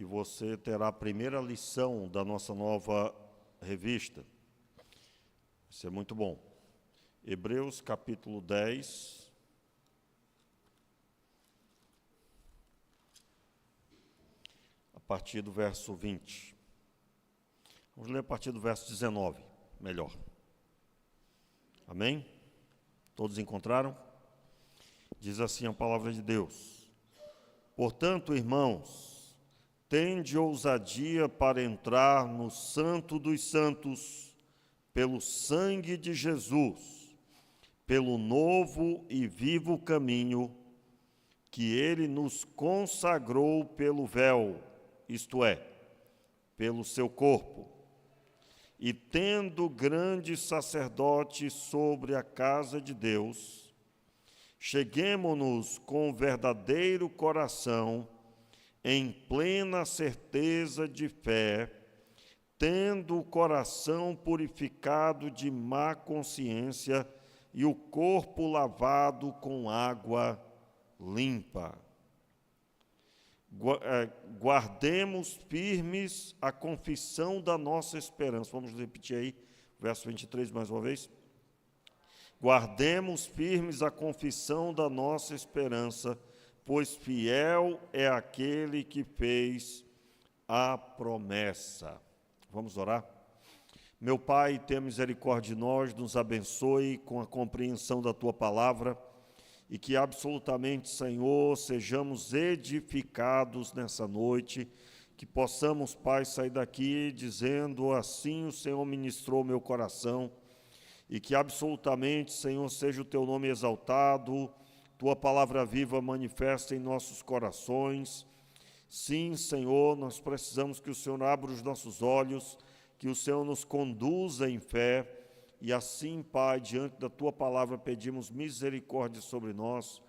e você terá a primeira lição da nossa nova revista. Vai ser muito bom. Hebreus capítulo 10. A partir do verso 20. Vamos ler a partir do verso 19, melhor. Amém? Todos encontraram? Diz assim a palavra de Deus. Portanto, irmãos, tende ousadia para entrar no Santo dos Santos, pelo sangue de Jesus, pelo novo e vivo caminho que ele nos consagrou pelo véu, isto é, pelo seu corpo. E tendo grande sacerdote sobre a casa de Deus, cheguemo-nos com verdadeiro coração, em plena certeza de fé, tendo o coração purificado de má consciência e o corpo lavado com água limpa. Guardemos firmes a confissão da nossa esperança. Vamos repetir aí, verso 23 mais uma vez. Guardemos firmes a confissão da nossa esperança, pois fiel é aquele que fez a promessa. Vamos orar? Meu Pai, tenha misericórdia de nós, nos abençoe com a compreensão da Tua palavra e que absolutamente, Senhor, sejamos edificados nessa noite, que possamos, Pai, sair daqui dizendo assim o Senhor ministrou meu coração e que absolutamente, Senhor, seja o Teu nome exaltado, Tua palavra viva manifesta em nossos corações. Sim, Senhor, nós precisamos que o Senhor abra os nossos olhos, que o Senhor nos conduza em fé, e assim, Pai, diante da Tua palavra, pedimos misericórdia sobre nós,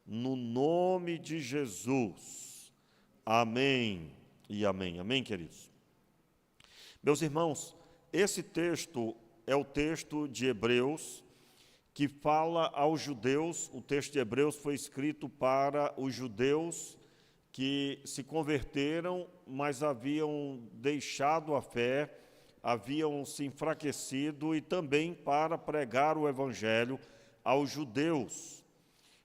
no nome de Jesus. Amém e amém. Amém, queridos? Meus irmãos, esse texto é o texto de Hebreus, que fala aos judeus. O texto de Hebreus foi escrito para os judeus que se converteram, mas haviam deixado a fé, haviam se enfraquecido, e também para pregar o evangelho aos judeus.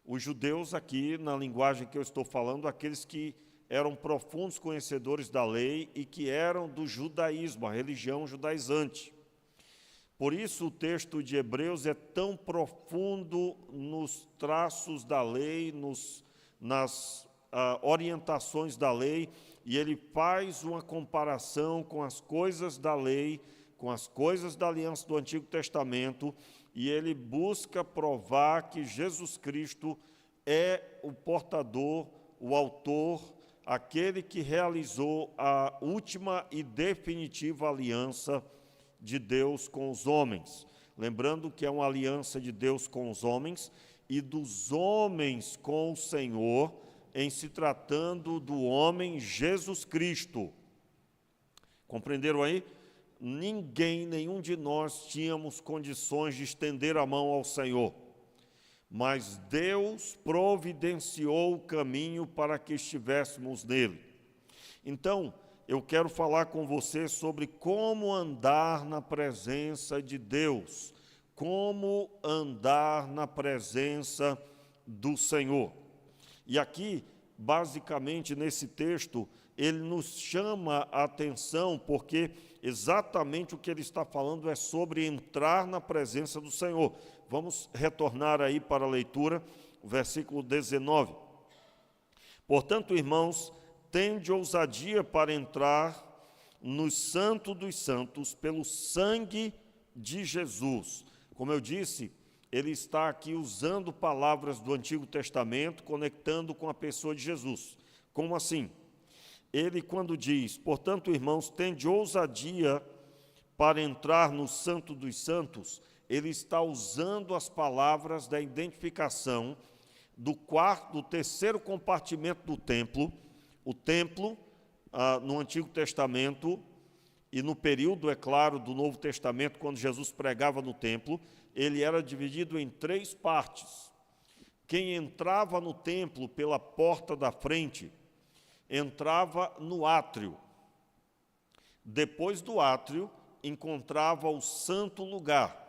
Os judeus aqui, na linguagem que eu estou falando, aqueles que eram profundos conhecedores da lei e que eram do judaísmo, a religião judaizante. Por isso o texto de Hebreus é tão profundo nos traços da lei, nas orientações da lei, e ele faz uma comparação com as coisas da lei, com as coisas da aliança do Antigo Testamento, e ele busca provar que Jesus Cristo é o portador, o autor, aquele que realizou a última e definitiva aliança de Deus com os homens. Lembrando que é uma aliança de Deus com os homens e dos homens com o Senhor, em se tratando do homem Jesus Cristo. Compreenderam aí? Nenhum de nós tínhamos condições de estender a mão ao Senhor, mas Deus providenciou o caminho para que estivéssemos nele. Então, eu quero falar com você sobre como andar na presença de Deus, como andar na presença do Senhor. E aqui, basicamente, nesse texto, ele nos chama a atenção, porque exatamente o que ele está falando é sobre entrar na presença do Senhor. Vamos retornar aí para a leitura, o versículo 19. Portanto, irmãos, tende ousadia para entrar no Santo dos Santos, pelo sangue de Jesus. Como eu disse, ele está aqui usando palavras do Antigo Testamento, conectando com a pessoa de Jesus. Como assim? Ele, quando diz, portanto, irmãos, tende ousadia para entrar no Santo dos Santos, ele está usando as palavras da identificação do terceiro compartimento do templo. O templo, no Antigo Testamento, e no período, é claro, do Novo Testamento, quando Jesus pregava no templo, ele era dividido em 3 partes. Quem entrava no templo pela porta da frente, entrava no átrio. Depois do átrio, encontrava o santo lugar.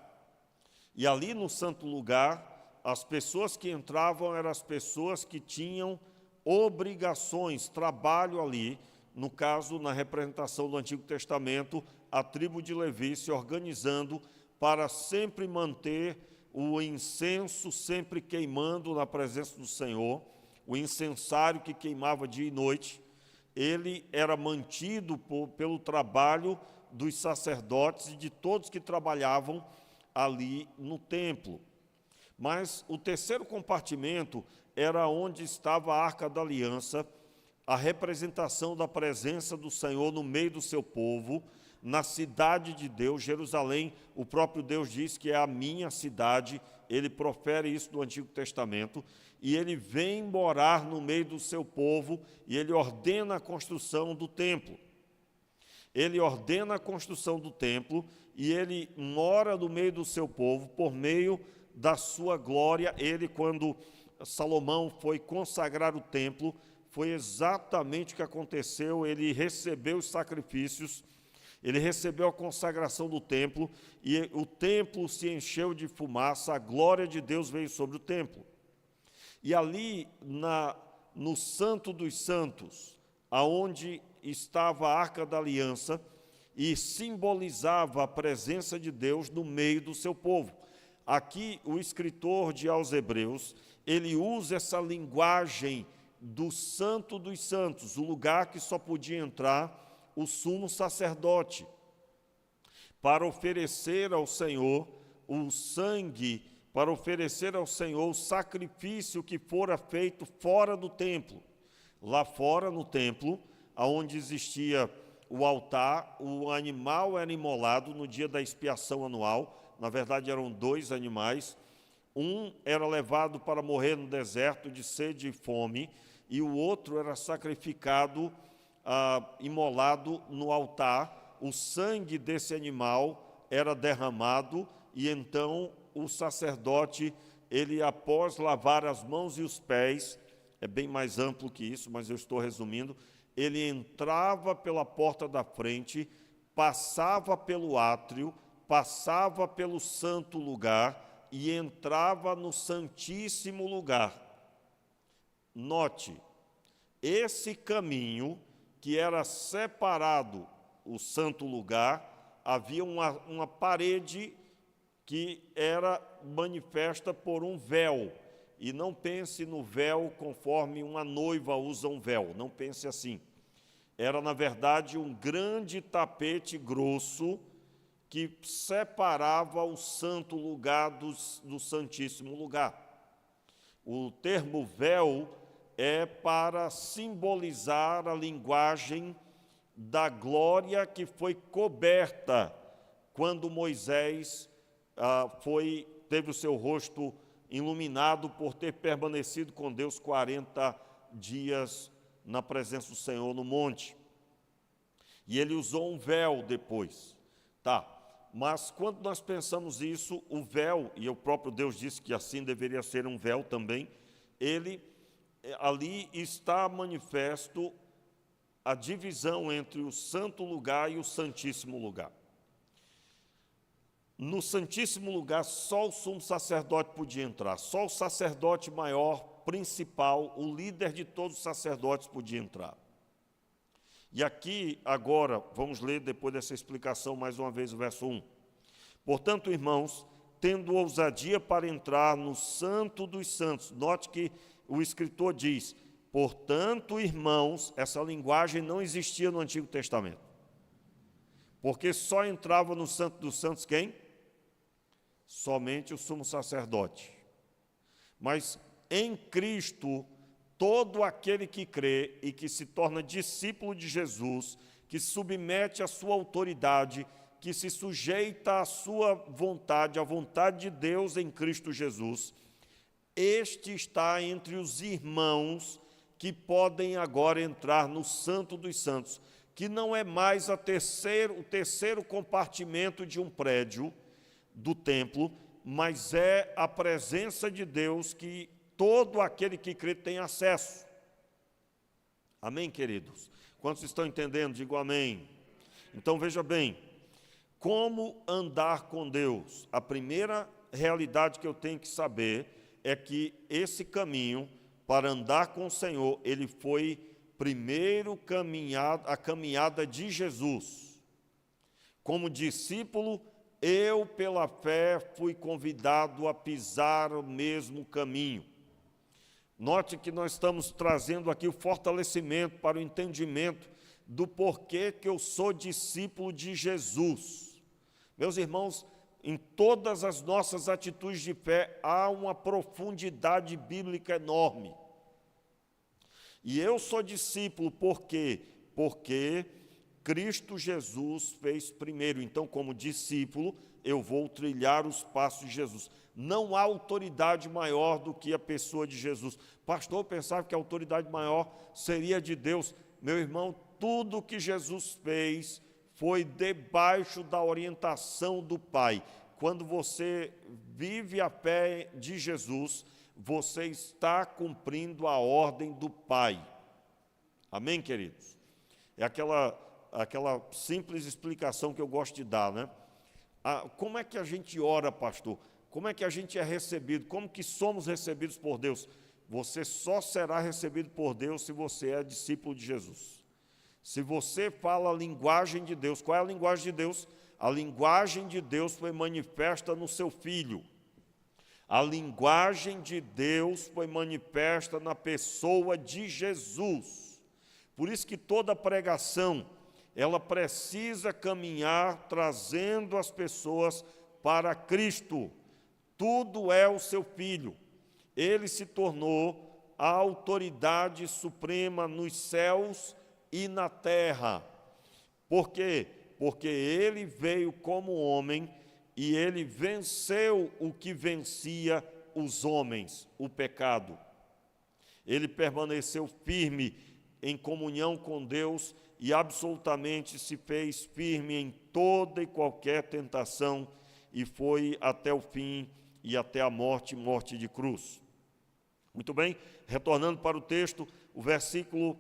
E ali no santo lugar, as pessoas que entravam eram as pessoas que tinham obrigações, trabalho ali. No caso, na representação do Antigo Testamento, a tribo de Levi se organizando para sempre manter o incenso sempre queimando na presença do Senhor, o incensário que queimava dia e noite. Ele era mantido pelo trabalho dos sacerdotes e de todos que trabalhavam ali no templo. Mas o terceiro compartimento era onde estava a Arca da Aliança, a representação da presença do Senhor no meio do seu povo, na cidade de Deus, Jerusalém. O próprio Deus diz que é a minha cidade, ele profere isso no Antigo Testamento, e ele vem morar no meio do seu povo, e ele ordena a construção do templo. Ele ordena a construção do templo, e ele mora no meio do seu povo por meio da sua glória. Ele, quando Salomão foi consagrar o templo, foi exatamente o que aconteceu. Ele recebeu os sacrifícios, ele recebeu a consagração do templo, e o templo se encheu de fumaça, a glória de Deus veio sobre o templo. E ali, no Santo dos Santos, aonde estava a Arca da Aliança, e simbolizava a presença de Deus no meio do seu povo. Aqui, o escritor aos Hebreus, ele usa essa linguagem do Santo dos Santos, o lugar que só podia entrar o sumo sacerdote, para oferecer ao Senhor o sangue, para oferecer ao Senhor o sacrifício que fora feito fora do templo. Lá fora, no templo, onde existia o altar, o animal era imolado no dia da expiação anual. Na verdade, eram 2 animais. Um era levado para morrer no deserto de sede e fome, e o outro era sacrificado, imolado no altar. O sangue desse animal era derramado, e então o sacerdote, ele, após lavar as mãos e os pés, é bem mais amplo que isso, mas eu estou resumindo, ele entrava pela porta da frente, passava pelo átrio, passava pelo santo lugar e entrava no santíssimo lugar. Note, esse caminho que era separado, o santo lugar, havia uma parede que era manifesta por um véu. E não pense no véu conforme uma noiva usa um véu, não pense assim. Era, na verdade, um grande tapete grosso que separava o santo lugar do santíssimo lugar. O termo véu é para simbolizar a linguagem da glória que foi coberta quando Moisés teve o seu rosto iluminado por ter permanecido com Deus 40 dias na presença do Senhor no monte. E ele usou um véu depois. Mas quando nós pensamos isso, o véu, e o próprio Deus disse que assim deveria ser um véu também, ali está manifesto a divisão entre o santo lugar e o santíssimo lugar. No santíssimo lugar, só o sumo sacerdote podia entrar, só o sacerdote maior, principal, o líder de todos os sacerdotes podia entrar. E aqui, agora, vamos ler depois dessa explicação mais uma vez o verso 1. Portanto, irmãos, tendo ousadia para entrar no santo dos santos, note que o escritor diz, portanto, irmãos, essa linguagem não existia no Antigo Testamento. Porque só entrava no santo dos santos quem? Somente o sumo sacerdote. Mas em Cristo, todo aquele que crê e que se torna discípulo de Jesus, que submete a sua autoridade, que se sujeita à sua vontade, à vontade de Deus em Cristo Jesus, este está entre os irmãos que podem agora entrar no Santo dos Santos, que não é mais o terceiro compartimento de um prédio do templo, mas é a presença de Deus que todo aquele que crê tem acesso. Amém, queridos? Quantos estão entendendo? Digo amém. Então, veja bem, como andar com Deus? A primeira realidade que eu tenho que saber é que esse caminho para andar com o Senhor, ele foi primeiro a caminhada de Jesus. Como discípulo, eu, pela fé, fui convidado a pisar o mesmo caminho. Note que nós estamos trazendo aqui o fortalecimento para o entendimento do porquê que eu sou discípulo de Jesus. Meus irmãos, em todas as nossas atitudes de fé há uma profundidade bíblica enorme. E eu sou discípulo por quê? Porque Cristo Jesus fez primeiro. Então, como discípulo, eu vou trilhar os passos de Jesus. Não há autoridade maior do que a pessoa de Jesus. Pastor, eu pensava que a autoridade maior seria de Deus. Meu irmão, tudo que Jesus fez foi debaixo da orientação do Pai. Quando você vive a fé de Jesus, você está cumprindo a ordem do Pai. Amém, queridos? É aquela simples explicação que eu gosto de dar, né? Como é que a gente ora, pastor? Como é que a gente é recebido? Como que somos recebidos por Deus? Você só será recebido por Deus se você é discípulo de Jesus. Se você fala a linguagem de Deus, qual é a linguagem de Deus? A linguagem de Deus foi manifesta no seu Filho. A linguagem de Deus foi manifesta na pessoa de Jesus. Por isso que toda pregação, ela precisa caminhar trazendo as pessoas para Cristo. Tudo é o seu Filho. Ele se tornou a autoridade suprema nos céus e na terra. Por quê? Porque ele veio como homem e ele venceu o que vencia os homens, o pecado. Ele permaneceu firme em comunhão com Deus e absolutamente se fez firme em toda e qualquer tentação e foi até o fim e até a morte de cruz. Muito bem, retornando para o texto, o versículo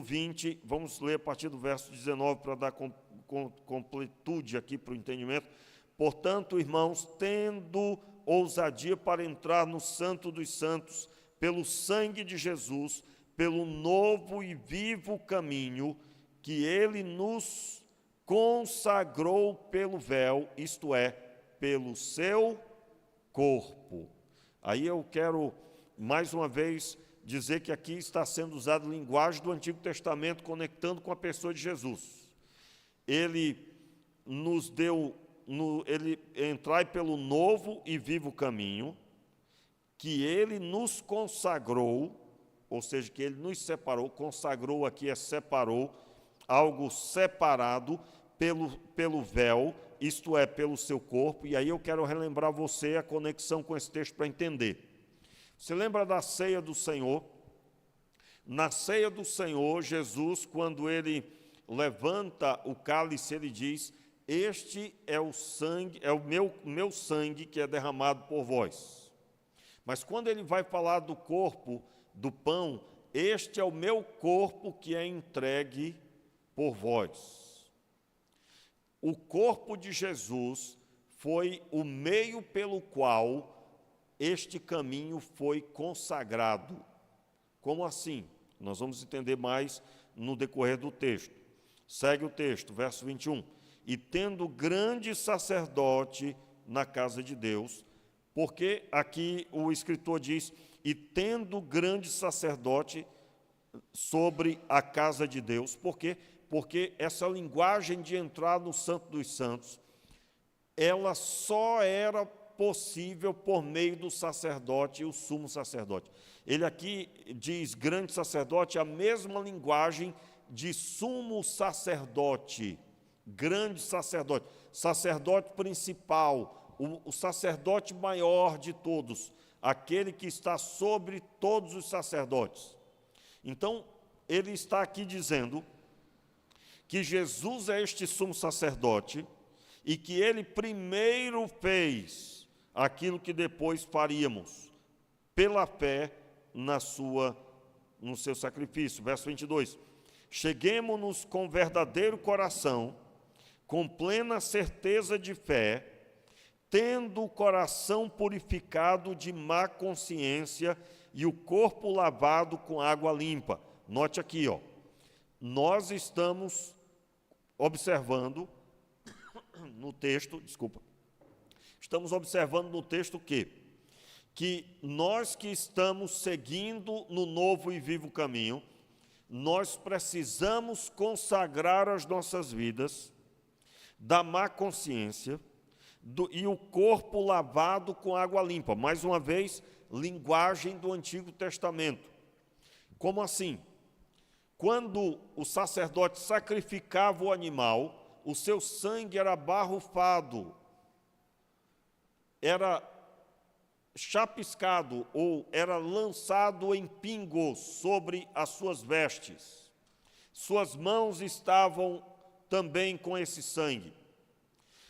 20, vamos ler a partir do verso 19 para dar completude aqui para o entendimento. Portanto, irmãos, tendo ousadia para entrar no Santo dos Santos, pelo sangue de Jesus, pelo novo e vivo caminho que ele nos consagrou pelo véu, isto é, pelo seu corpo. Aí eu quero, mais uma vez, dizer que aqui está sendo usada a linguagem do Antigo Testamento, conectando com a pessoa de Jesus. Ele nos deu, entrai pelo novo e vivo caminho, que ele nos consagrou, ou seja, que ele nos separou, consagrou aqui é separou, algo separado pelo véu, isto é, pelo seu corpo, e aí eu quero relembrar você a conexão com esse texto para entender. Você lembra da ceia do Senhor? Na ceia do Senhor, Jesus, quando ele levanta o cálice, ele diz: este é o sangue, é o meu sangue que é derramado por vós. Mas quando ele vai falar do corpo, do pão, este é o meu corpo que é entregue por vós. O corpo de Jesus foi o meio pelo qual este caminho foi consagrado. Como assim? Nós vamos entender mais no decorrer do texto. Segue o texto, verso 21. E tendo grande sacerdote na casa de Deus, porque aqui o escritor diz, e tendo grande sacerdote sobre a casa de Deus. Por quê? Porque essa linguagem de entrar no Santo dos Santos, ela só era possível por meio do sacerdote e o sumo sacerdote. Ele aqui diz grande sacerdote, a mesma linguagem de sumo sacerdote, grande sacerdote, sacerdote principal, o sacerdote maior de todos, aquele que está sobre todos os sacerdotes. Então, ele está aqui dizendo que Jesus é este sumo sacerdote e que ele primeiro fez aquilo que depois faríamos, pela fé na sua no seu sacrifício. Verso 22. Cheguemo-nos com verdadeiro coração, com plena certeza de fé, tendo o coração purificado de má consciência e o corpo lavado com água limpa. Note aqui, nós estamos observando no texto, estamos observando no texto que nós que estamos seguindo no novo e vivo caminho, nós precisamos consagrar as nossas vidas da má consciência e o corpo lavado com água limpa. Mais uma vez, linguagem do Antigo Testamento. Como assim? Quando o sacerdote sacrificava o animal, o seu sangue era abarrufado, era chapiscado ou era lançado em pingos sobre as suas vestes. Suas mãos estavam também com esse sangue.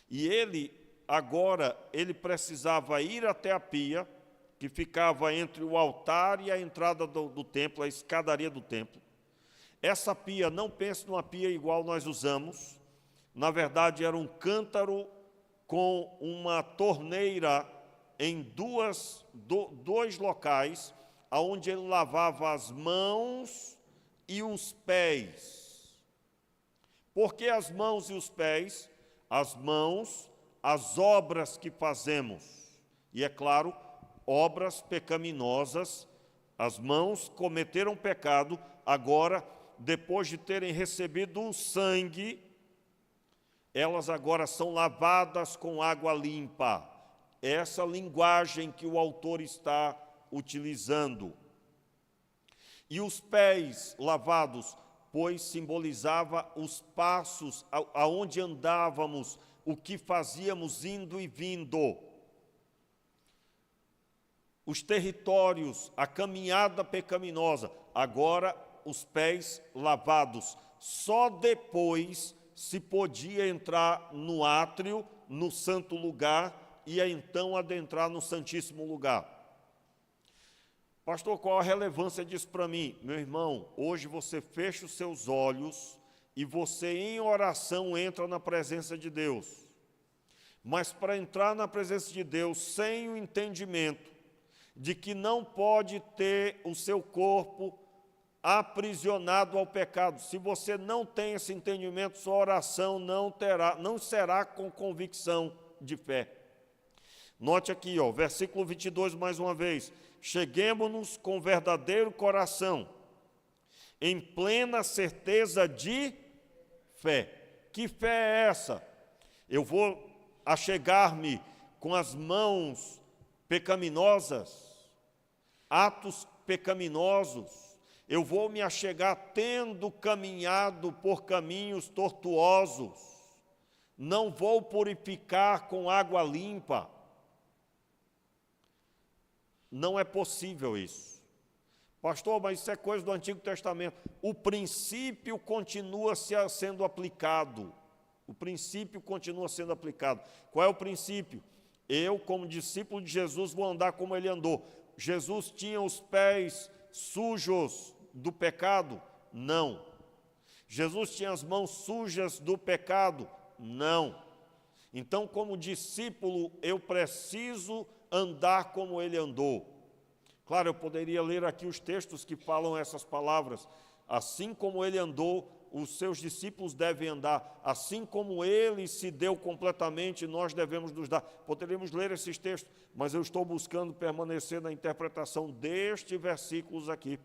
E ele precisava ir até a pia, que ficava entre o altar e a entrada do templo, a escadaria do templo. Essa pia, não pense numa pia igual nós usamos, na verdade era um cântaro com uma torneira em dois locais, onde ele lavava as mãos e os pés. Por que as mãos e os pés? As mãos, as obras que fazemos. E é claro, obras pecaminosas, as mãos cometeram pecado, agora, depois de terem recebido o sangue, elas agora são lavadas com água limpa. Essa linguagem que o autor está utilizando. E os pés lavados, pois simbolizava os passos aonde andávamos, o que fazíamos indo e vindo. Os territórios, a caminhada pecaminosa, agora os pés lavados. Só depois se podia entrar no átrio, no santo lugar, e então adentrar no Santíssimo Lugar. Pastor, qual a relevância disso para mim? Meu irmão, hoje você fecha os seus olhos e você em oração entra na presença de Deus. Mas para entrar na presença de Deus sem o entendimento de que não pode ter o seu corpo aprisionado ao pecado, se você não tem esse entendimento, sua oração não será com convicção de fé. Note aqui, versículo 22, mais uma vez. Cheguemo-nos com verdadeiro coração, em plena certeza de fé. Que fé é essa? Eu vou achegar-me com as mãos pecaminosas, atos pecaminosos. Eu vou me achegar tendo caminhado por caminhos tortuosos. Não vou purificar com água limpa. Não é possível isso. Pastor, mas isso é coisa do Antigo Testamento. O princípio continua sendo aplicado. O princípio continua sendo aplicado. Qual é o princípio? Eu, como discípulo de Jesus, vou andar como ele andou. Jesus tinha os pés sujos do pecado? Não. Jesus tinha as mãos sujas do pecado? Não. Então, como discípulo, eu preciso andar como ele andou. Claro, eu poderia ler aqui os textos que falam essas palavras. Assim como ele andou, os seus discípulos devem andar. Assim como ele se deu completamente, nós devemos nos dar. Poderíamos ler esses textos, mas eu estou buscando permanecer na interpretação destes versículos aqui.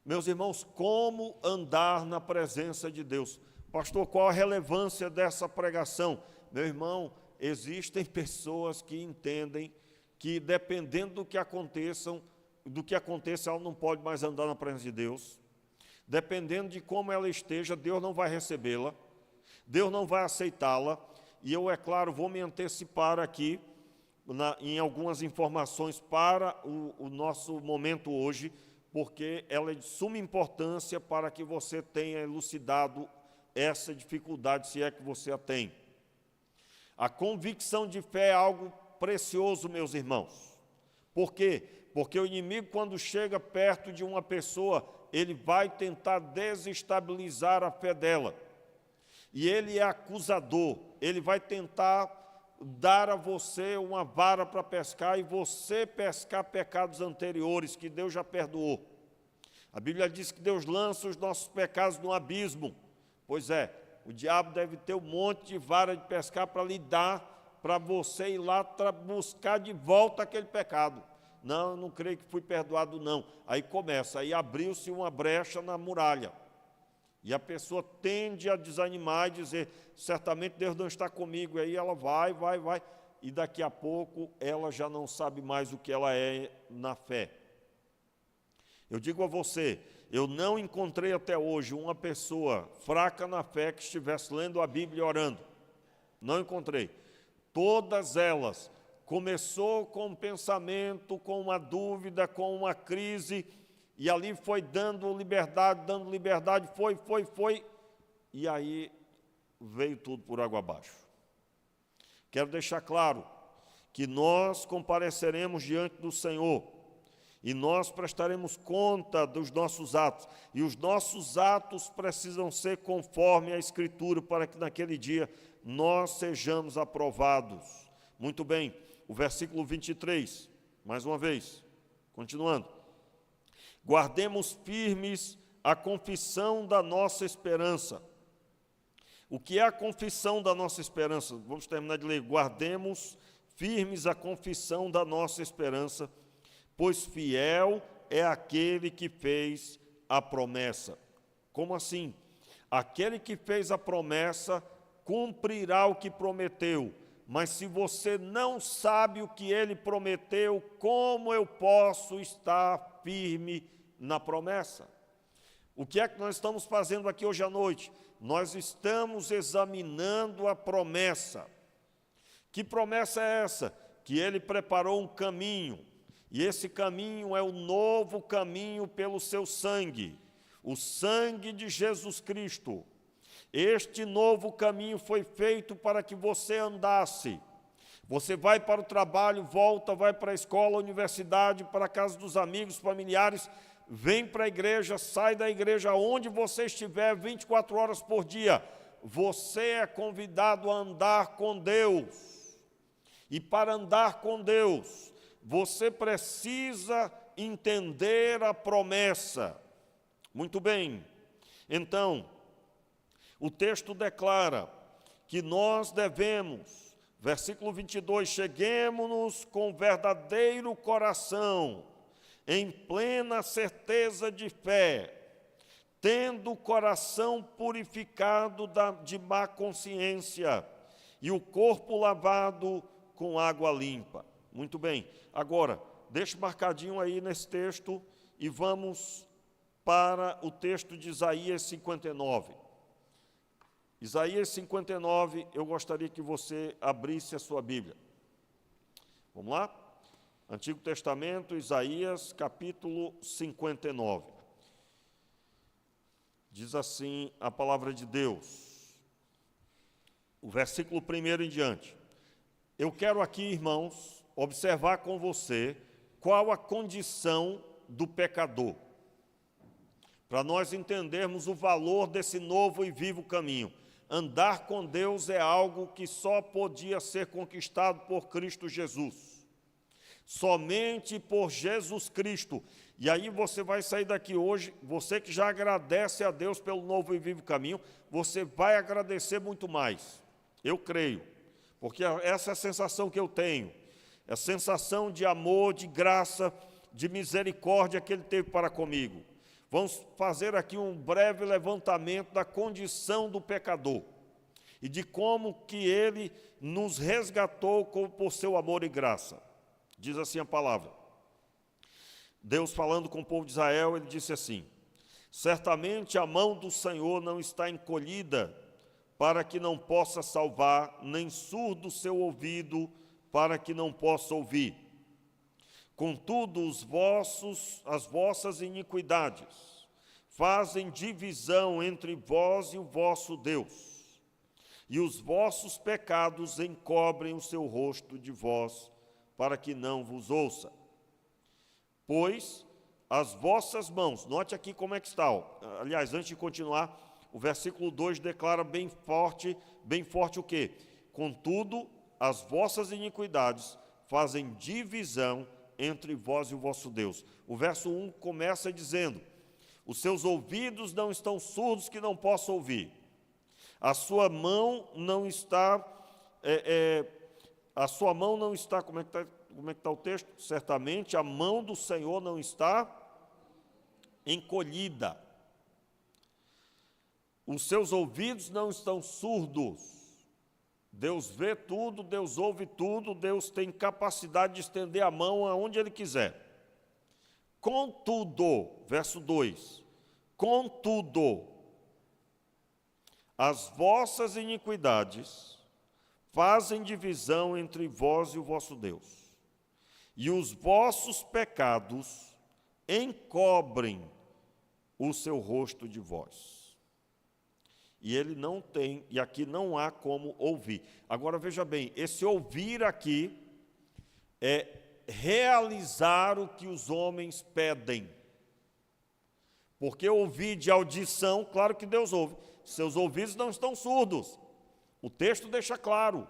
Meus irmãos, como andar na presença de Deus? Pastor, qual a relevância dessa pregação? Meu irmão, existem pessoas que entendem que, dependendo do que aconteça, ela não pode mais andar na presença de Deus. Dependendo de como ela esteja, Deus não vai recebê-la, Deus não vai aceitá-la. E eu, é claro, vou me antecipar aqui em algumas informações para o nosso momento hoje, porque ela é de suma importância para que você tenha elucidado essa dificuldade, se é que você a tem. A convicção de fé é algo precioso, meus irmãos. Por quê? Porque o inimigo, quando chega perto de uma pessoa, ele vai tentar desestabilizar a fé dela. E ele é acusador, ele vai tentar dar a você uma vara para pescar e você pescar pecados anteriores que Deus já perdoou. A Bíblia diz que Deus lança os nossos pecados no abismo. Pois é, o diabo deve ter um monte de vara de pescar para lhe dar, para você ir lá buscar de volta aquele pecado. Não, eu não creio que fui perdoado, não. Aí começa, aí abriu-se uma brecha na muralha. E a pessoa tende a desanimar e dizer, certamente Deus não está comigo. E aí ela vai. E daqui a pouco ela já não sabe mais o que ela é na fé. Eu digo a você, eu não encontrei até hoje uma pessoa fraca na fé que estivesse lendo a Bíblia e orando. Não encontrei. Todas elas começou com um pensamento, com uma dúvida, com uma crise, e ali foi dando liberdade, foi, e aí veio tudo por água abaixo. Quero deixar claro que nós compareceremos diante do Senhor, e nós prestaremos conta dos nossos atos, e os nossos atos precisam ser conforme a Escritura, para que naquele dia nós sejamos aprovados. Muito bem, o versículo 23, mais uma vez, continuando. Guardemos firmes a confissão da nossa esperança. O que é a confissão da nossa esperança? Vamos terminar de ler. Guardemos firmes a confissão da nossa esperança, pois fiel é aquele que fez a promessa. Como assim? Aquele que fez a promessa cumprirá o que prometeu. Mas se você não sabe o que ele prometeu, como eu posso estar firme na promessa? O que é que nós estamos fazendo aqui hoje à noite? Nós estamos examinando a promessa. Que promessa é essa? Que ele preparou um caminho, e esse caminho é o novo caminho pelo seu sangue, o sangue de Jesus Cristo. Este novo caminho foi feito para que você andasse. Você vai para o trabalho, volta, vai para a escola, universidade, para a casa dos amigos, familiares, vem para a igreja, sai da igreja, onde você estiver, 24 horas por dia. Você é convidado a andar com Deus. E para andar com Deus, você precisa entender a promessa. Muito bem. Então, o texto declara que nós devemos, versículo 22, cheguemo-nos com verdadeiro coração, em plena certeza de fé, tendo o coração purificado de má consciência e o corpo lavado com água limpa. Muito bem. Agora, deixa marcadinho aí nesse texto e vamos para o texto de Isaías 59. Isaías 59, eu gostaria que você abrisse a sua Bíblia. Vamos lá? Antigo Testamento, Isaías, capítulo 59. Diz assim a palavra de Deus, o versículo 1 em diante. Eu quero aqui, irmãos, observar com você qual a condição do pecador, para nós entendermos o valor desse novo e vivo caminho. Andar com Deus é algo que só podia ser conquistado por Cristo Jesus. Somente por Jesus Cristo. E aí você vai sair daqui hoje, você que já agradece a Deus pelo novo e vivo caminho, você vai agradecer muito mais. Eu creio. Porque essa é a sensação que eu tenho. É a sensação de amor, de graça, de misericórdia que Ele teve para comigo. Vamos fazer aqui um breve levantamento da condição do pecador e de como que Ele nos resgatou por seu amor e graça. Diz assim a palavra. Deus falando com o povo de Israel, Ele disse assim: certamente a mão do Senhor não está encolhida para que não possa salvar, nem surdo o seu ouvido para que não possa ouvir. Contudo, as vossas iniquidades fazem divisão entre vós e o vosso Deus, e os vossos pecados encobrem o seu rosto de vós, para que não vos ouça. pois as vossas mãos, note aqui como é que está, ó. Aliás, antes de continuar, o versículo 2 declara bem forte o quê? Contudo, as vossas iniquidades fazem divisão entre vós e o vosso Deus. O verso 1 começa dizendo: os seus ouvidos não estão surdos que não possam ouvir. A sua mão não está, como é que está o texto? Certamente a mão do Senhor não está encolhida. Os seus ouvidos não estão surdos. Deus vê tudo, Deus ouve tudo, Deus tem capacidade de estender a mão aonde Ele quiser. Contudo, verso 2, contudo, as vossas iniquidades fazem divisão entre vós e o vosso Deus, e os vossos pecados encobrem o seu rosto de vós. E ele não tem, e aqui não há como ouvir. Agora veja bem, esse ouvir aqui é realizar o que os homens pedem. Porque ouvir de audição, claro que Deus ouve. Seus ouvidos não estão surdos. O texto deixa claro.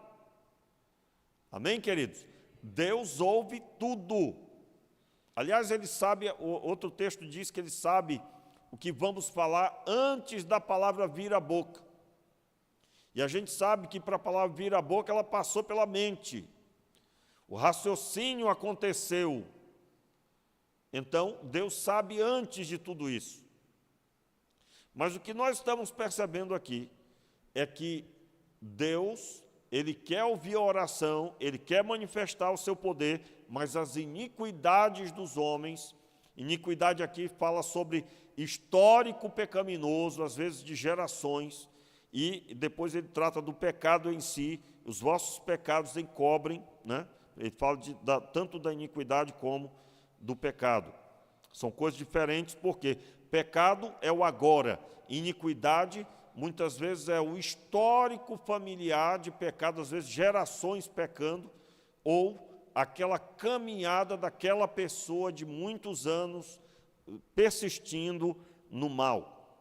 Amém, queridos? Deus ouve tudo. Aliás, ele sabe, outro texto diz que ele sabe o que vamos falar antes da palavra vir à boca. E a gente sabe que para a palavra vir à boca, ela passou pela mente. O raciocínio aconteceu. Então, Deus sabe antes de tudo isso. Mas o que nós estamos percebendo aqui é que Deus, Ele quer ouvir a oração, Ele quer manifestar o seu poder, mas as iniquidades dos homens, iniquidade aqui fala sobre histórico pecaminoso, às vezes de gerações, e depois ele trata do pecado em si, os vossos pecados encobrem, né? Ele fala tanto da iniquidade como do pecado. São coisas diferentes, porque pecado é o agora, iniquidade muitas vezes é o histórico familiar de pecado, às vezes gerações pecando, ou aquela caminhada daquela pessoa de muitos anos persistindo no mal.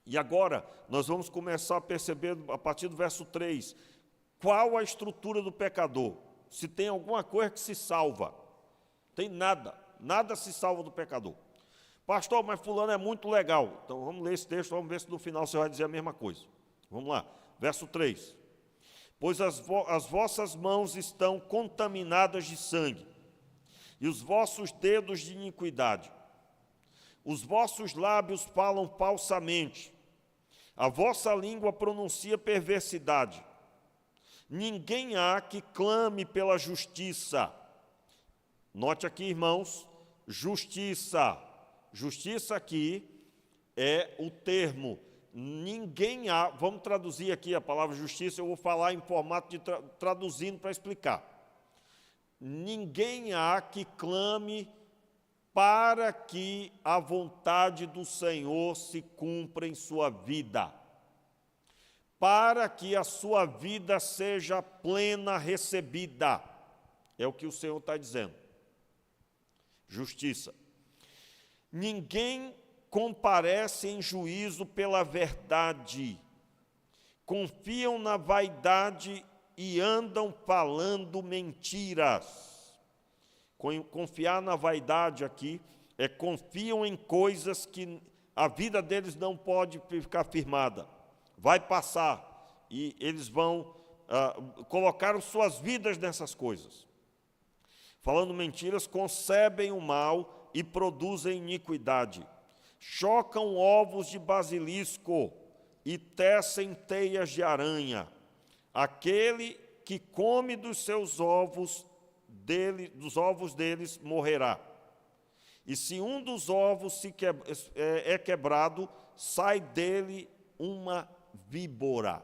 E agora, nós vamos começar a perceber, a partir do verso 3, qual a estrutura do pecador. Se tem alguma coisa que se salva. Tem nada, nada se salva do pecador. Pastor, mas fulano é muito legal. Então vamos ler esse texto, vamos ver se no final você vai dizer a mesma coisa. Vamos lá, verso 3. Pois as vossas mãos estão contaminadas de sangue, e os vossos dedos de iniquidade. Os vossos lábios falam falsamente, a vossa língua pronuncia perversidade. Ninguém há que clame pela justiça. Note aqui, irmãos, justiça. Justiça aqui é o termo. Ninguém há, vamos traduzir aqui a palavra justiça, eu vou falar em formato de traduzindo para explicar. Ninguém há que clame para que a vontade do Senhor se cumpra em sua vida, para que a sua vida seja plena, recebida. É o que o Senhor está dizendo. Justiça. Ninguém comparece em juízo pela verdade, confiam na vaidade e andam falando mentiras. Confiar na vaidade aqui é confiam em coisas que a vida deles não pode ficar firmada, vai passar, e eles vão colocar suas vidas nessas coisas. Falando mentiras, concebem o mal e produzem iniquidade. Chocam ovos de basilisco e tecem teias de aranha. Aquele que come dos seus ovos, dos ovos deles, morrerá. E se um dos ovos é quebrado, sai dele uma víbora.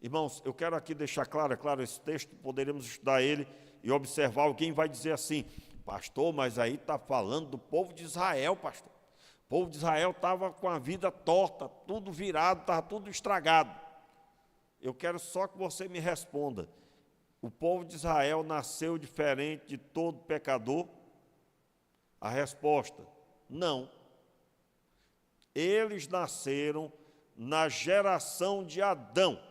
Irmãos, eu quero aqui deixar claro, esse texto, poderemos estudar ele e observar. Alguém vai dizer assim: pastor, mas aí está falando do povo de Israel, pastor. O povo de Israel estava com a vida torta, tudo virado, estava tudo estragado. Eu quero só que você me responda: o povo de Israel nasceu diferente de todo pecador? A resposta: não. Eles nasceram na geração de Adão,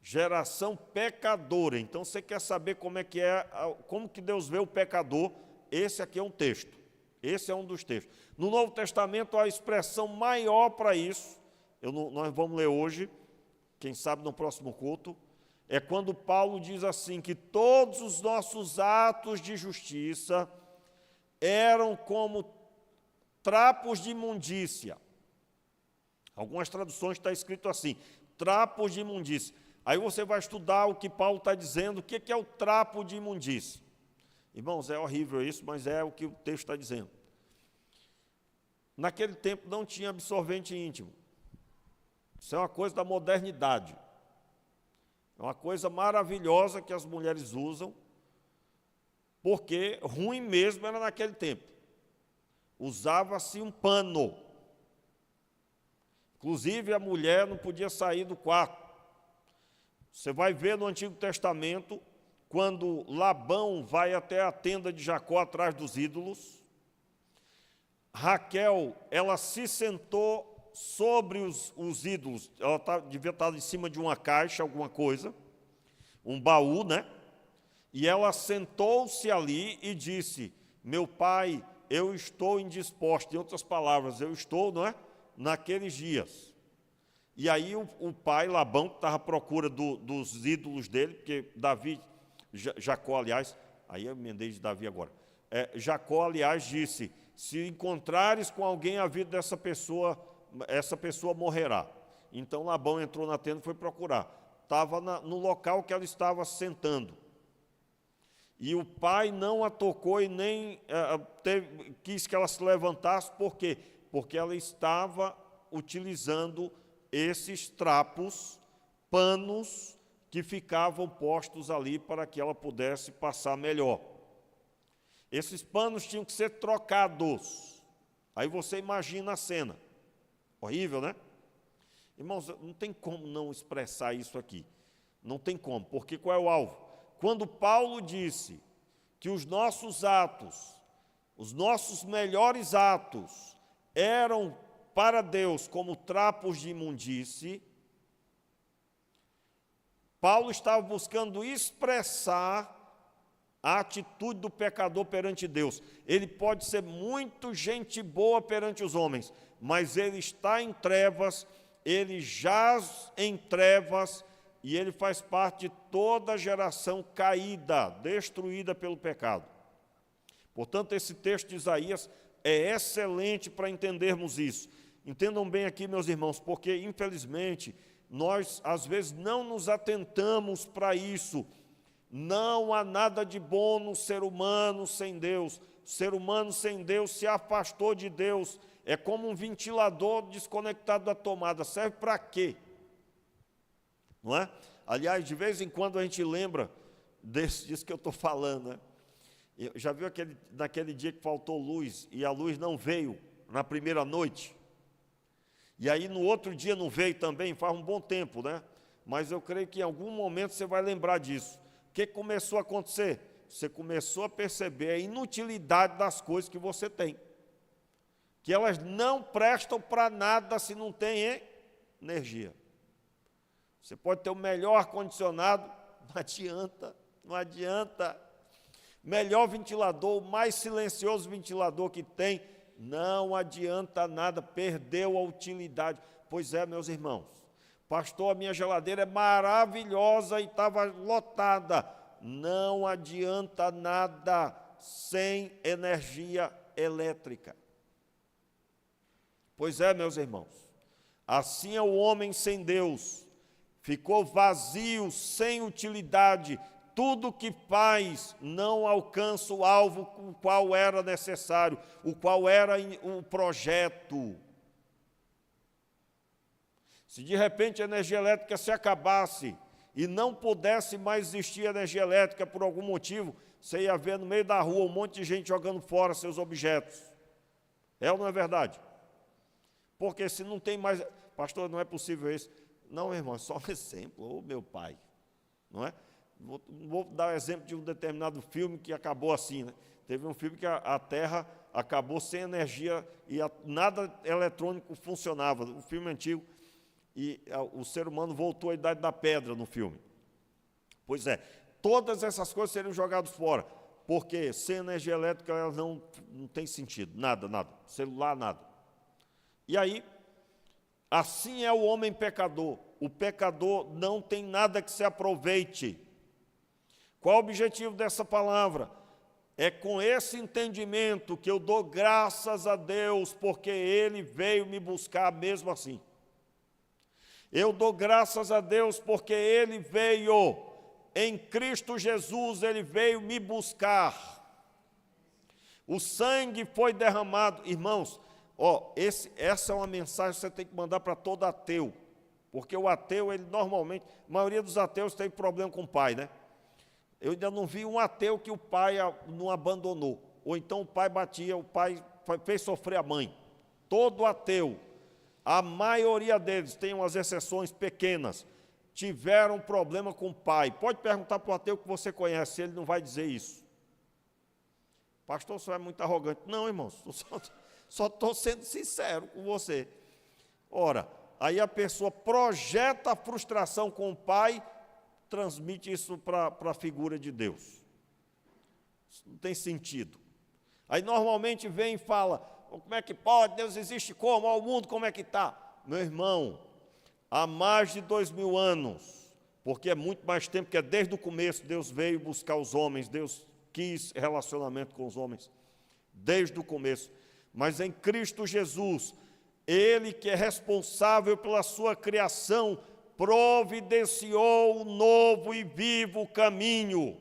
geração pecadora. Então, você quer saber como que Deus vê o pecador? Esse aqui é um texto, esse é um dos textos. No Novo Testamento, a expressão maior para isso, nós vamos ler hoje, quem sabe no próximo culto, é quando Paulo diz assim, que todos os nossos atos de justiça eram como trapos de imundícia. Algumas traduções está escrito assim, trapos de imundícia. Aí você vai estudar o que Paulo está dizendo, o que é o trapo de imundícia. Irmãos, é horrível isso, mas é o que o texto está dizendo. Naquele tempo não tinha absorvente íntimo. Isso é uma coisa da modernidade. É uma coisa maravilhosa que as mulheres usam, porque ruim mesmo era naquele tempo. Usava-se um pano. Inclusive, a mulher não podia sair do quarto. Você vai ver no Antigo Testamento, quando Labão vai até a tenda de Jacó atrás dos ídolos, Raquel, ela se sentou sobre os ídolos, ela devia estar em cima de uma caixa, alguma coisa, um baú, né? E ela sentou-se ali e disse, meu pai, eu estou indisposta. Em outras palavras, eu estou, não é? Naqueles dias. E aí o pai, Labão, que estava à procura dos ídolos dele, porque Jacó, aliás, aí eu emendei de Davi agora, Jacó, aliás, disse, se encontrares com alguém a vida dessa pessoa, essa pessoa morrerá. Então Labão entrou na tenda e foi procurar. Estava no local que ela estava sentando. E o pai não a tocou e nem quis que ela se levantasse. Por quê? Porque ela estava utilizando esses trapos, panos, que ficavam postos ali para que ela pudesse passar melhor. Esses panos tinham que ser trocados. Aí você imagina a cena. Horrível, né? Irmãos, não tem como não expressar isso aqui. Não tem como, porque qual é o alvo? Quando Paulo disse que os nossos atos, os nossos melhores atos, eram para Deus como trapos de imundície, Paulo estava buscando expressar a atitude do pecador perante Deus. Ele pode ser muito gente boa perante os homens, mas ele está em trevas, ele jaz em trevas, e ele faz parte de toda a geração caída, destruída pelo pecado. Portanto, esse texto de Isaías é excelente para entendermos isso. Entendam bem aqui, meus irmãos, porque, infelizmente, nós, às vezes, não nos atentamos para isso. Não há nada de bom no ser humano sem Deus. O ser humano sem Deus se afastou de Deus. É como um ventilador desconectado da tomada. Serve para quê? Não é? Aliás, de vez em quando a gente lembra disso que eu estou falando, né? Já viu naquele dia que faltou luz e a luz não veio na primeira noite? E aí no outro dia não veio também, faz um bom tempo, né? Mas eu creio que em algum momento você vai lembrar disso. O que começou a acontecer? Você começou a perceber a inutilidade das coisas que você tem. Que elas não prestam para nada se não tem energia. Você pode ter o melhor ar-condicionado, não adianta. Melhor ventilador, o mais silencioso ventilador que tem, não adianta nada, perdeu a utilidade. Pois é, meus irmãos, pastor, a minha geladeira é maravilhosa e estava lotada. Não adianta nada sem energia elétrica. Pois é, meus irmãos, assim é o homem sem Deus. Ficou vazio, sem utilidade. Tudo que faz não alcança o alvo o qual era necessário, o qual era o projeto. Se de repente a energia elétrica se acabasse e não pudesse mais existir energia elétrica por algum motivo, você ia ver no meio da rua um monte de gente jogando fora seus objetos. É ou não é verdade? Porque se não tem mais... Pastor, não é possível isso. Não, irmão, é só um exemplo, ô meu pai, não é? Vou dar o exemplo de um determinado filme que acabou assim, né? Teve um filme que a Terra acabou sem energia e nada eletrônico funcionava. Um filme antigo, e o ser humano voltou à idade da pedra no filme. Pois é, todas essas coisas seriam jogadas fora, porque sem energia elétrica elas não tem sentido, nada. Celular, nada. E aí, assim é o homem pecador. O pecador não tem nada que se aproveite. Qual o objetivo dessa palavra? É com esse entendimento que eu dou graças a Deus, porque Ele veio me buscar mesmo assim. Eu dou graças a Deus porque Ele veio, em Cristo Jesus, Ele veio me buscar. O sangue foi derramado. Irmãos, essa é uma mensagem que você tem que mandar para todo ateu. Porque o ateu, ele normalmente, a maioria dos ateus tem problema com o pai, né? Eu ainda não vi um ateu que o pai não abandonou. Ou então o pai batia, o pai fez sofrer a mãe. Todo ateu, a maioria deles, tem umas exceções pequenas, tiveram problema com o pai. Pode perguntar para o ateu que você conhece, ele não vai dizer isso. Pastor, o senhor é muito arrogante. Não, irmãos, só estou sendo sincero com você. Ora, aí a pessoa projeta a frustração com o pai, transmite isso para a figura de Deus. Isso não tem sentido. Aí normalmente vem e fala, como é que pode? Deus existe como? Olha o mundo como é que está. Meu irmão, há mais de 2000 anos, porque é muito mais tempo, que é desde o começo, Deus veio buscar os homens, Deus quis relacionamento com os homens, desde o começo. Mas em Cristo Jesus, Ele que é responsável pela sua criação, providenciou um novo e vivo caminho.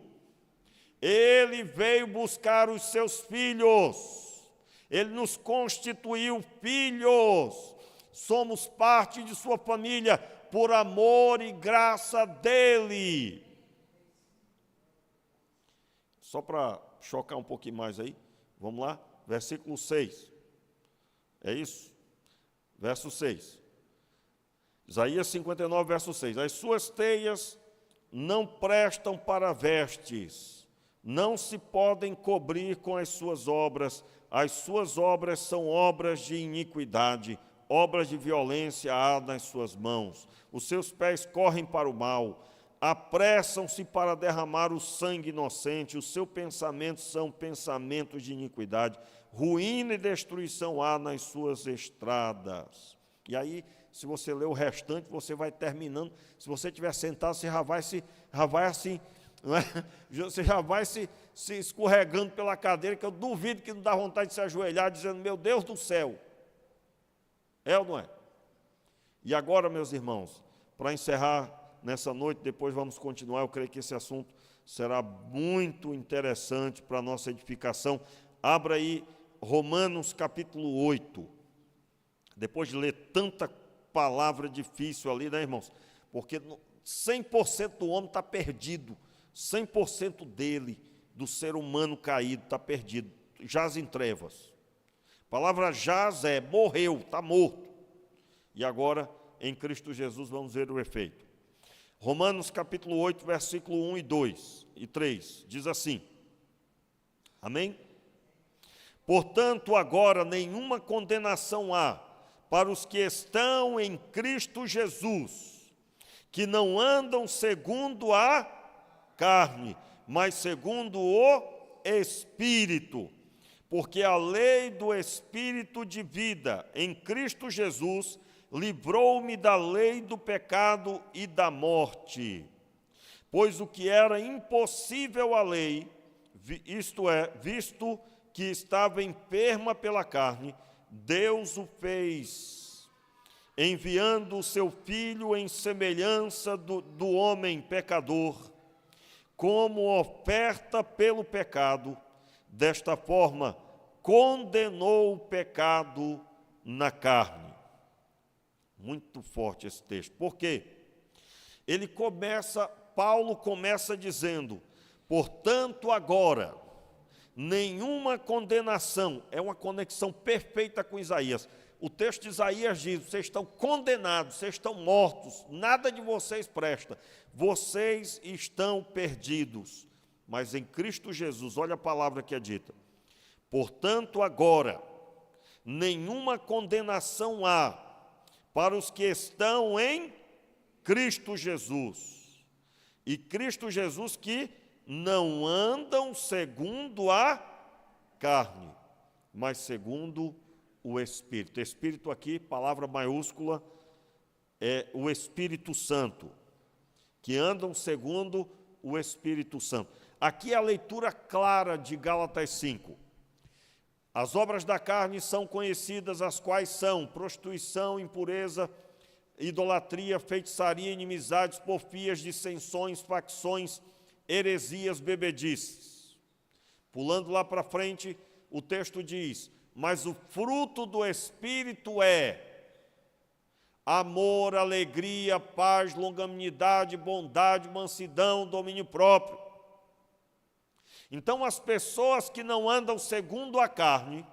Ele veio buscar os seus filhos. Ele nos constituiu filhos. Somos parte de sua família por amor e graça dele. Só para chocar um pouquinho mais aí, vamos lá, versículo 6. É isso? Verso 6. Isaías 59, verso 6. As suas teias não prestam para vestes, não se podem cobrir com as suas obras são obras de iniquidade, obras de violência há nas suas mãos. Os seus pés correm para o mal, apressam-se para derramar o sangue inocente, os seus pensamentos são pensamentos de iniquidade, ruína e destruição há nas suas estradas. E aí, se você ler o restante, você vai terminando. Se você estiver sentado, você já vai assim, não é? Você já vai se escorregando pela cadeira, que eu duvido que não dá vontade de se ajoelhar, dizendo, meu Deus do céu. É ou não é? E agora, meus irmãos, para encerrar nessa noite, depois vamos continuar, eu creio que esse assunto será muito interessante para a nossa edificação. Abra aí Romanos capítulo 8. Depois de ler tanta palavra difícil ali, né, irmãos? Porque 100% do homem está perdido, 100% dele, do ser humano caído, está perdido, jaz em trevas. A palavra jaz é morreu, está morto. E agora, em Cristo Jesus, vamos ver o efeito. Romanos capítulo 8, versículo 1 e 2 e 3, diz assim, amém? Portanto, agora nenhuma condenação há para os que estão em Cristo Jesus, que não andam segundo a carne, mas segundo o Espírito. Porque a lei do Espírito de vida em Cristo Jesus livrou-me da lei do pecado e da morte. Pois o que era impossível à lei, isto é, visto que estava enferma pela carne, Deus o fez, enviando o seu Filho em semelhança do homem pecador, como oferta pelo pecado. Desta forma, condenou o pecado na carne. Muito forte esse texto. Por quê? Paulo começa dizendo, portanto agora, nenhuma condenação, é uma conexão perfeita com Isaías. O texto de Isaías diz, vocês estão condenados, vocês estão mortos, nada de vocês presta, vocês estão perdidos. mas em Cristo Jesus. Olha a palavra que é dita. Portanto, agora, nenhuma condenação há para os que estão em Cristo Jesus. E Cristo Jesus que não andam segundo a carne, mas segundo o Espírito. Espírito aqui, palavra maiúscula, é o Espírito Santo, que andam segundo o Espírito Santo. Aqui é a leitura clara de Gálatas 5. As obras da carne são conhecidas, as quais são prostituição, impureza, idolatria, feitiçaria, inimizades, porfias, dissensões, facções, heresias, bebedices. Pulando lá para frente, o texto diz: mas o fruto do Espírito é amor, alegria, paz, longanimidade, bondade, mansidão, domínio próprio. Então, as pessoas que não andam segundo a carne,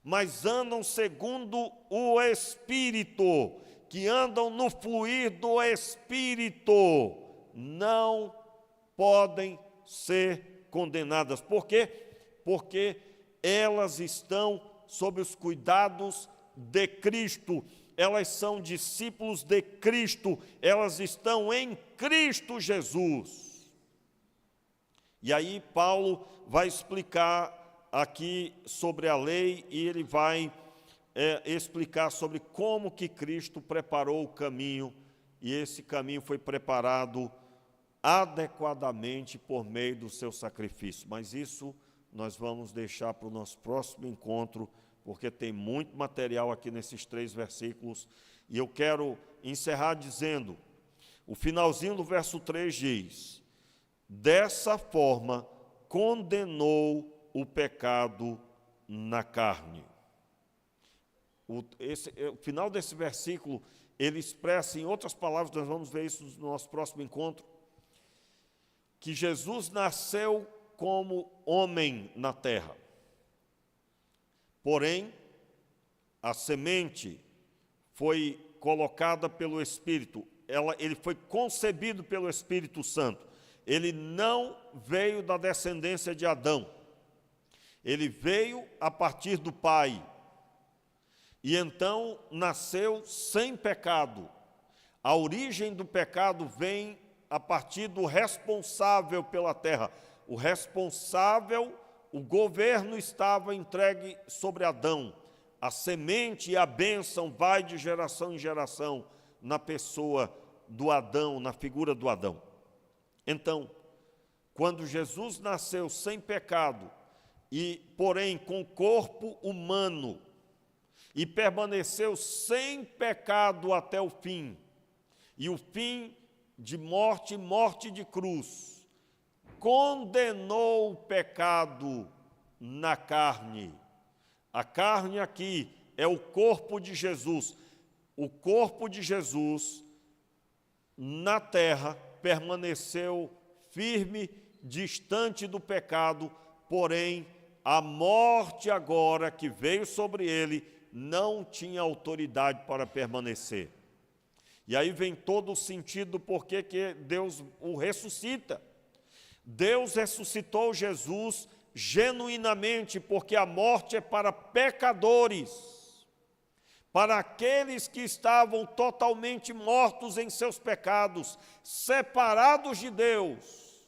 mas andam segundo o Espírito, que andam no fluir do Espírito, não podem ser condenadas. Por quê? Porque elas estão sob os cuidados de Cristo, elas são discípulos de Cristo, elas estão em Cristo Jesus. E aí Paulo vai explicar aqui sobre a lei e ele vai explicar sobre como que Cristo preparou o caminho, e esse caminho foi preparado adequadamente por meio do seu sacrifício. Mas isso nós vamos deixar para o nosso próximo encontro, porque tem muito material aqui nesses 3 versículos, e eu quero encerrar dizendo, o finalzinho do verso 3 diz: dessa forma condenou o pecado na carne. O final desse versículo, ele expressa, em outras palavras, nós vamos ver isso no nosso próximo encontro, que Jesus nasceu como homem na terra. Porém, a semente foi colocada pelo Espírito, ele foi concebido pelo Espírito Santo. Ele não veio da descendência de Adão, ele veio a partir do Pai. E então nasceu sem pecado. A origem do pecado vem a partir do responsável pela terra. O responsável, o governo estava entregue sobre Adão. A semente e a bênção vai de geração em geração na pessoa do Adão, na figura do Adão. Então, quando Jesus nasceu sem pecado, e porém com corpo humano, e permaneceu sem pecado até o fim, e o fim de morte, morte de cruz, condenou o pecado na carne. A carne aqui é o corpo de Jesus. O corpo de Jesus na terra permaneceu firme, distante do pecado, porém a morte agora que veio sobre ele não tinha autoridade para permanecer. E aí vem todo o sentido do porquê que Deus o ressuscita. Deus ressuscitou Jesus genuinamente, porque a morte é para pecadores, para aqueles que estavam totalmente mortos em seus pecados, separados de Deus.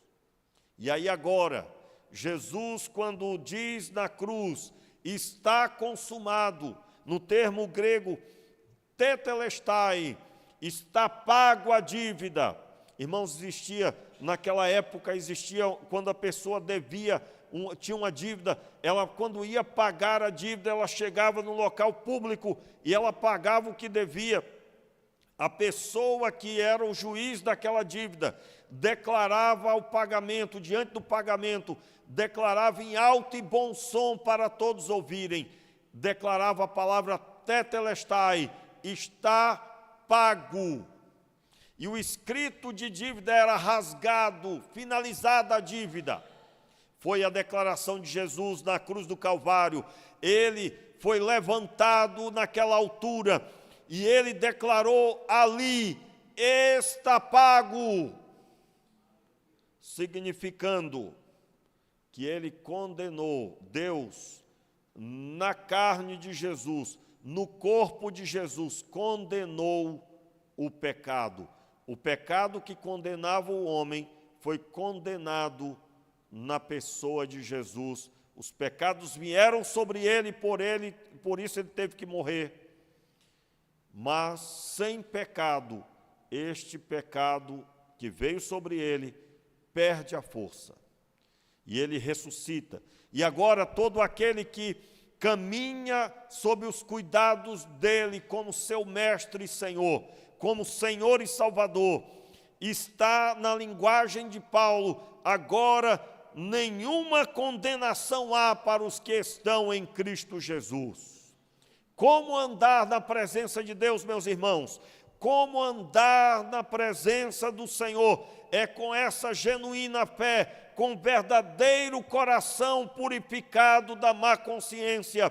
E aí agora, Jesus, quando diz na cruz, está consumado, no termo grego, tetelestai, está pago a dívida. Irmãos, naquela época, quando a pessoa tinha uma dívida, ela, quando ia pagar a dívida, ela chegava no local público e ela pagava o que devia. A pessoa que era o juiz daquela dívida declarava o pagamento, diante do pagamento, declarava em alto e bom som para todos ouvirem, declarava a palavra tetelestai, está pago. E o escrito de dívida era rasgado, finalizada a dívida. Foi a declaração de Jesus na cruz do Calvário. Ele foi levantado naquela altura e ele declarou ali, está pago, significando que ele condenou, Deus, na carne de Jesus, no corpo de Jesus, condenou o pecado. O pecado que condenava o homem foi condenado na pessoa de Jesus. Os pecados vieram sobre ele, por isso ele teve que morrer. Mas sem pecado, este pecado que veio sobre ele perde a força. E ele ressuscita. E agora todo aquele que caminha sob os cuidados dele como seu mestre e Senhor, como Senhor e Salvador, está na linguagem de Paulo, agora nenhuma condenação há para os que estão em Cristo Jesus. Como andar na presença de Deus, meus irmãos? Como andar na presença do Senhor? É com essa genuína fé, com verdadeiro coração purificado da má consciência,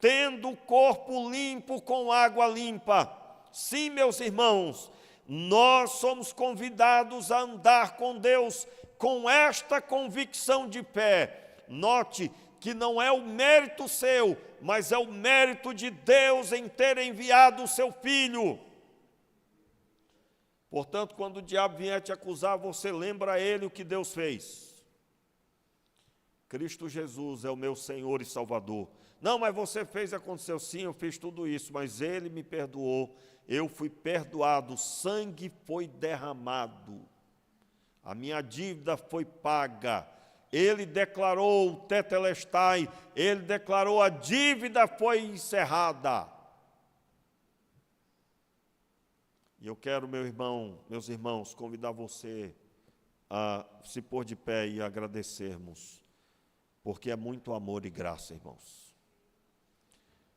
tendo o corpo limpo com água limpa. Sim, meus irmãos, nós somos convidados a andar com Deus com esta convicção de fé. Note que não é o mérito seu, mas é o mérito de Deus em ter enviado o seu Filho. Portanto, quando o diabo vier te acusar, você lembra a ele o que Deus fez. Cristo Jesus é o meu Senhor e Salvador. Não, mas você fez e aconteceu. Sim, eu fiz tudo isso, mas ele me perdoou. Eu fui perdoado, o sangue foi derramado. A minha dívida foi paga. Ele declarou o tetelestai, ele declarou a dívida foi encerrada. E eu quero, meus irmãos, convidar você a se pôr de pé e agradecermos, porque é muito amor e graça, irmãos.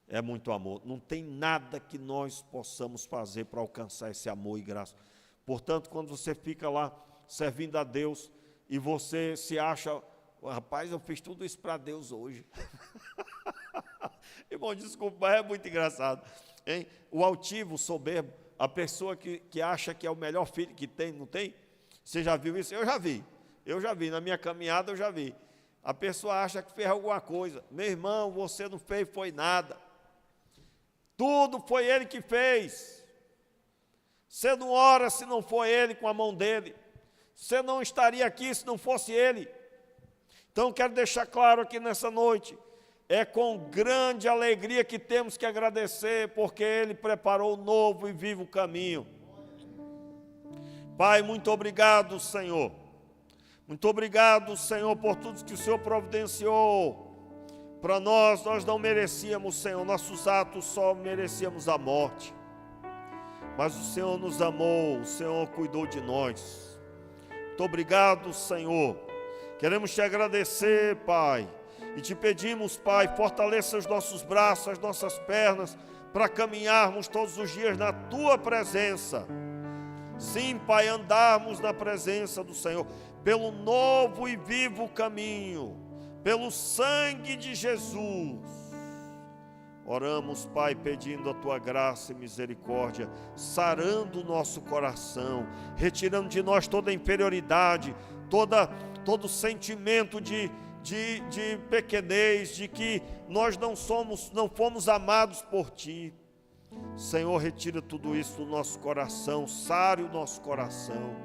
É muito amor. Não tem nada que nós possamos fazer para alcançar esse amor e graça. Portanto, quando você fica lá servindo a Deus e você se acha, rapaz, eu fiz tudo isso para Deus hoje. Irmão, desculpa, mas é muito engraçado. Hein? O altivo, o soberbo, a pessoa que acha que é o melhor filho que tem, não tem? Você já viu isso? Eu já vi, na minha caminhada eu já vi. A pessoa acha que fez alguma coisa. Meu irmão, você não fez, foi nada. Tudo foi ele que fez. Você não ora se não for ele com a mão dele. Você não estaria aqui se não fosse ele. Então quero deixar claro aqui nessa noite, é com grande alegria que temos que agradecer, porque ele preparou um novo e vivo caminho. Pai, muito obrigado, Senhor. Muito obrigado, Senhor, por tudo que o Senhor providenciou. Para nós não merecíamos, Senhor, nossos atos só merecíamos a morte. Mas o Senhor nos amou, o Senhor cuidou de nós. Muito obrigado, Senhor. Queremos te agradecer, Pai. E te pedimos, Pai, fortaleça os nossos braços, as nossas pernas, para caminharmos todos os dias na Tua presença. Sim, Pai, andarmos na presença do Senhor, pelo novo e vivo caminho, pelo sangue de Jesus. Oramos, Pai, pedindo a Tua graça e misericórdia, sarando o nosso coração, retirando de nós toda a inferioridade, todo sentimento de pequenez, de que nós não fomos amados por Ti. Senhor, retira tudo isso do nosso coração, sare o nosso coração,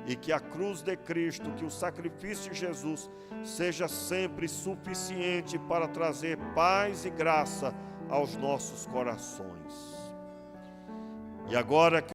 e que a cruz de Cristo, que o sacrifício de Jesus seja sempre suficiente para trazer paz e graça aos nossos corações. E agora